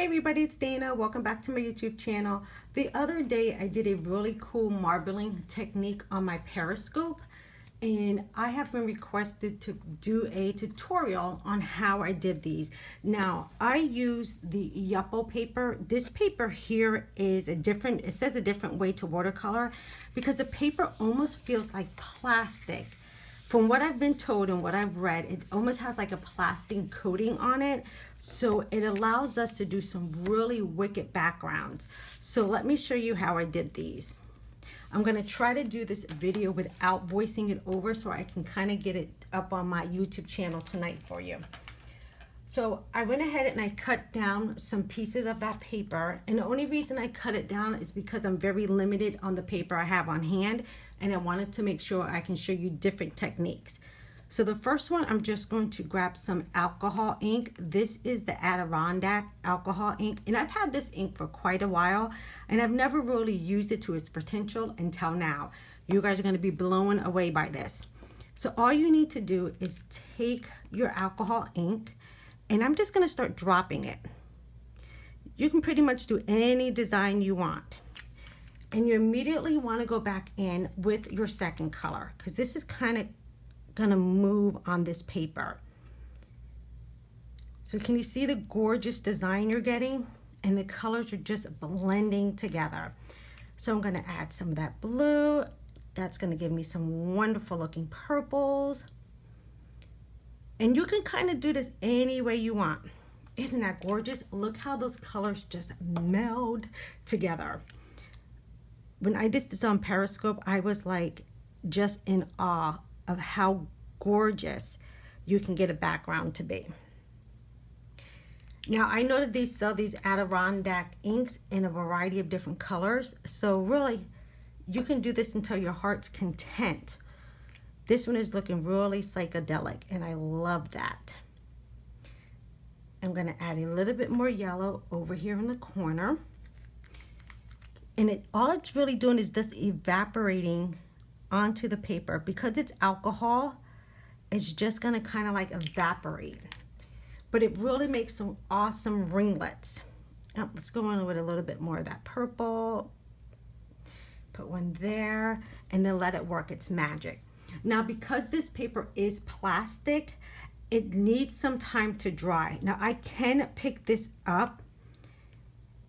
Hey everybody, it's Dana. Welcome back to my YouTube channel. The other day I did a really cool marbling technique on my periscope, and I have been requested to do a tutorial on how I did these. Now, I use the Yupo paper. This paper here is it says a different way to watercolor because the paper almost feels like plastic. From what I've been told and what I've read, it almost has like a plastic coating on it. So it allows us to do some really wicked backgrounds. So let me show you how I did these. I'm gonna try to do this video without voicing it over so I can kind of get it up on my YouTube channel tonight for you. So I went ahead and I cut down some pieces of that paper, and the only reason I cut it down is because I'm very limited on the paper I have on hand, and I wanted to make sure I can show you different techniques. So the first one, I'm just going to grab some alcohol ink. This is the Adirondack alcohol ink, and I've had this ink for quite a while, and I've never really used it to its potential until now. You guys are going to be blown away by this. So all you need to do is take your alcohol ink, and I'm just going to start dropping it. You can pretty much do any design you want. And you immediately want to go back in with your second color because this is kind of going to move on this paper. So can you see the gorgeous design you're getting? And the colors are just blending together. So I'm going to add some of that blue. That's going to give me some wonderful looking purples. And you can kind of do this any way you want. Isn't that gorgeous? Look how those colors just meld together. When I did this on Periscope, I was like just in awe of how gorgeous you can get a background to be. Now, I know that they sell these Adirondack inks in a variety of different colors. So really, you can do this until your heart's content. This one is looking really psychedelic, and I love that. I'm going to add a little bit more yellow over here in the corner. And all it's really doing is just evaporating onto the paper. Because it's alcohol, it's just going to kind of like evaporate. But it really makes some awesome ringlets. Now, let's go in with a little bit more of that purple. Put one there, and then let it work its magic. Now, because this paper is plastic, it needs some time to dry. Now, I can pick this up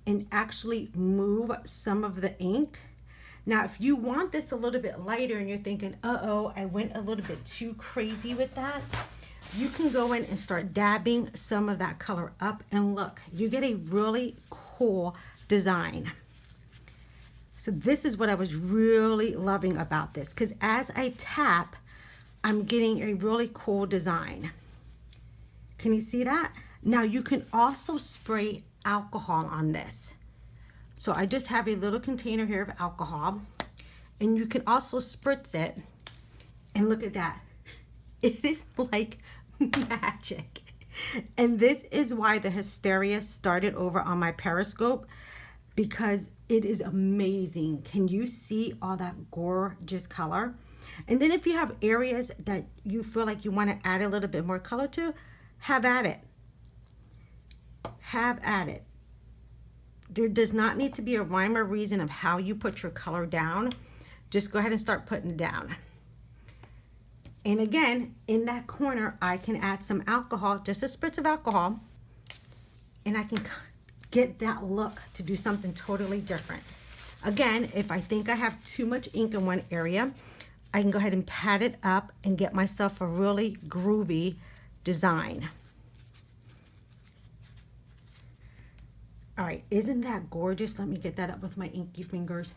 and actually move some of the ink. Now, if you want this a little bit lighter and you're thinking, uh-oh, I went a little bit too crazy with that, you can go in and start dabbing some of that color up, and look, you get a really cool design. So this is what I was really loving about this, because as I tap, I'm getting a really cool design. Can you see that? Now you can also spray alcohol on this. So I just have a little container here of alcohol, and you can also spritz it, and look at that. It is like magic. And this is why the hysteria started over on my Periscope, because it is amazing. Can you see all that gorgeous color? And then if you have areas that you feel like you want to add a little bit more color to, have at it. Have at it. There does not need to be a rhyme or reason of how you put your color down. Just go ahead and start putting it down. And again, in that corner, I can add some alcohol, just a spritz of alcohol, and I can get that look to do something totally different. Again, if I think I have too much ink in one area, I can go ahead and pat it up and get myself a really groovy design. All right, isn't that gorgeous? Let me get that up with my inky fingers.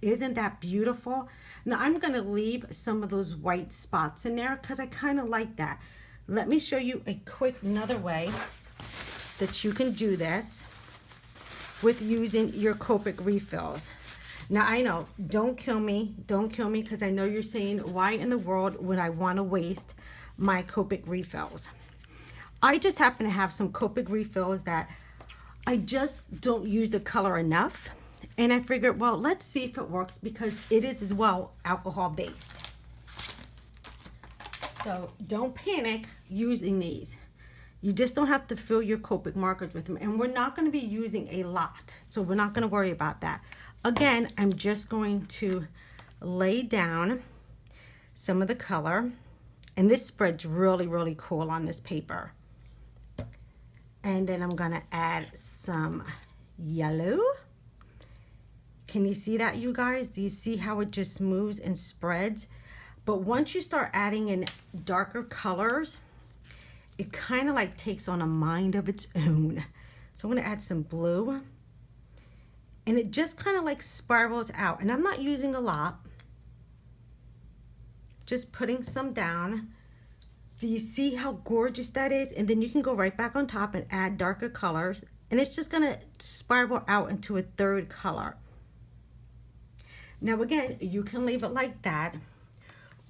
Isn't that beautiful? Now I'm gonna leave some of those white spots in there because I kind of like that. Let me show you a quick another way that you can do this with using your Copic refills. Now I know, don't kill me because I know you're saying, why in the world would I want to waste my Copic refills? I just happen to have some Copic refills that I just don't use the color enough, and I figured, well, let's see if it works because it is as well alcohol based. So don't panic using these. You just don't have to fill your Copic markers with them. And we're not going to be using a lot, so we're not going to worry about that. Again, I'm just going to lay down some of the color. And this spreads really, really cool on this paper. And then I'm going to add some yellow. Can you see that, you guys? Do you see how it just moves and spreads? But once you start adding in darker colors, it kind of like takes on a mind of its own. So I'm going to add some blue. And it just kind of like spirals out. And I'm not using a lot. Just putting some down. Do you see how gorgeous that is? And then you can go right back on top and add darker colors. And it's just going to spiral out into a third color. Now again, you can leave it like that,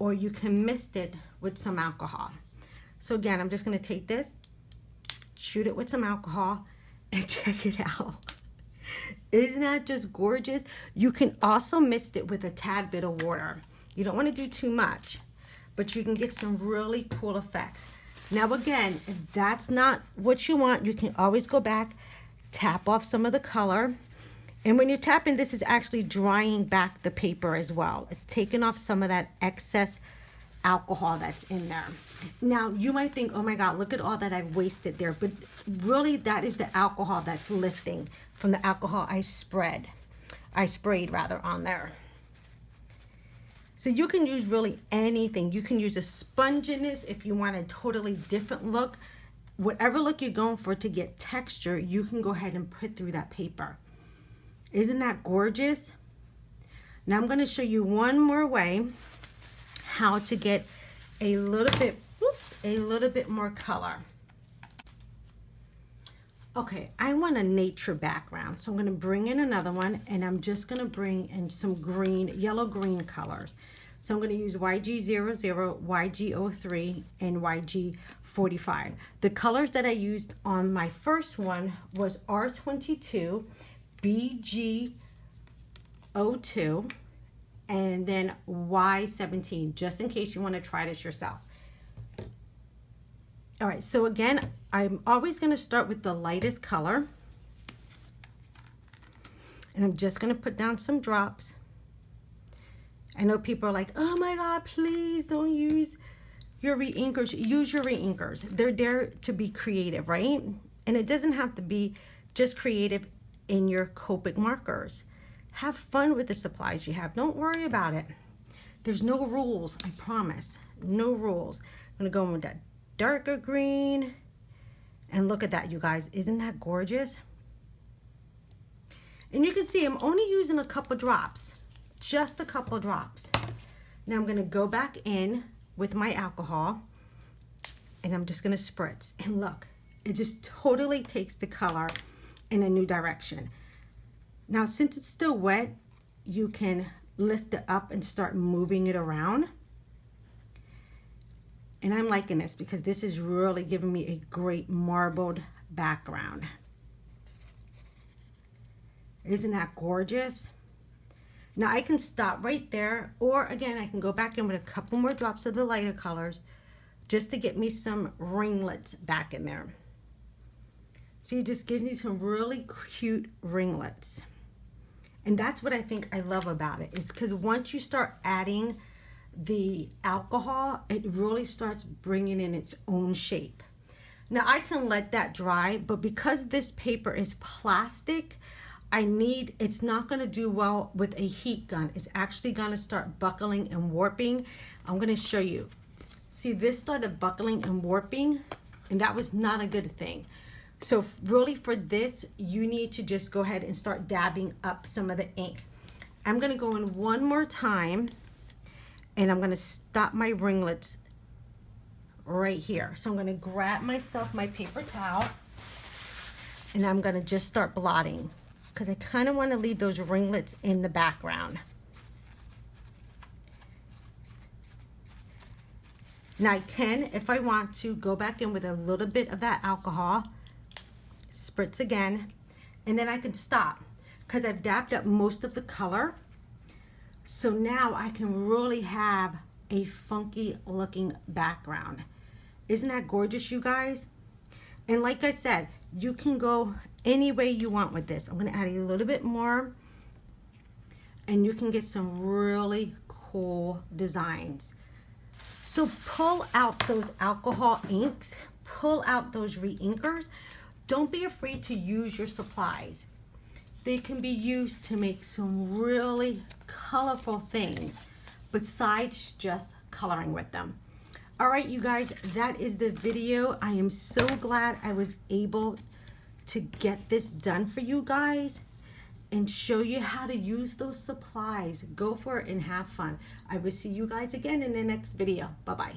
or you can mist it with some alcohol. So again, I'm just going to take this, shoot it with some alcohol, and check it out. Isn't that just gorgeous? You can also mist it with a tad bit of water. You don't want to do too much, but you can get some really cool effects. Now again, if that's not what you want, you can always go back, tap off some of the color. And when you're tapping, this is actually drying back the paper as well. It's taking off some of that excess alcohol that's in there. Now, you might think, oh my God, look at all that I've wasted there. But really, that is the alcohol that's lifting from the alcohol I sprayed on there. So you can use really anything. You can use a sponginess if you want a totally different look. Whatever look you're going for to get texture, you can go ahead and put through that paper. Isn't that gorgeous? Now I'm going to show you one more way how to get a little bit more color. Okay, I want a nature background, so I'm going to bring in another one, and I'm just going to bring in some green, yellow-green colors. So I'm going to use YG00, YG03, and YG45. The colors that I used on my first one was R22, BG02, and then Y17, just in case you want to try this yourself. All right, so again, I'm always going to start with the lightest color. And I'm just going to put down some drops. I know people are like, oh my God, please don't use your reinkers. Use your reinkers. They're there to be creative, right? And it doesn't have to be just creative in your Copic markers. Have fun with the supplies you have. Don't worry about it. There's no rules, I promise. No rules. I'm going to go in with that darker green. And look at that, you guys. Isn't that gorgeous? And you can see I'm only using a couple drops. Just a couple drops. Now I'm going to go back in with my alcohol. And I'm just going to spritz. And look, it just totally takes the color in a new direction. Now, since it's still wet, you can lift it up and start moving it around. And I'm liking this because this is really giving me a great marbled background. Isn't that gorgeous? Now I can stop right there, or again, I can go back in with a couple more drops of the lighter colors just to get me some ringlets back in there. So you just give me some really cute ringlets. And that's what I think I love about it, is because once you start adding the alcohol, it really starts bringing in its own shape. Now I can let that dry, but because this paper is plastic, it's not going to do well with a heat gun. It's actually going to start buckling and warping. I'm going to show you. See, this started buckling and warping, and that was not a good thing. So really for this, you need to just go ahead and start dabbing up some of the ink. I'm going to go in one more time, and I'm going to stop my ringlets right here. So I'm going to grab myself my paper towel, and I'm going to just start blotting, because I kind of want to leave those ringlets in the background. Now I can, if I want to, go back in with a little bit of that alcohol, spritz again, and then I can stop because I've dabbed up most of the color. So now I can really have a funky looking background. Isn't that gorgeous, you guys? And like I said, you can go any way you want with this. I'm going to add a little bit more, and you can get some really cool designs. So pull out those alcohol inks, pull out those reinkers. Don't be afraid to use your supplies. They can be used to make some really colorful things besides just coloring with them. All right, you guys, that is the video. I am so glad I was able to get this done for you guys and show you how to use those supplies. Go for it and have fun. I will see you guys again in the next video. Bye-bye.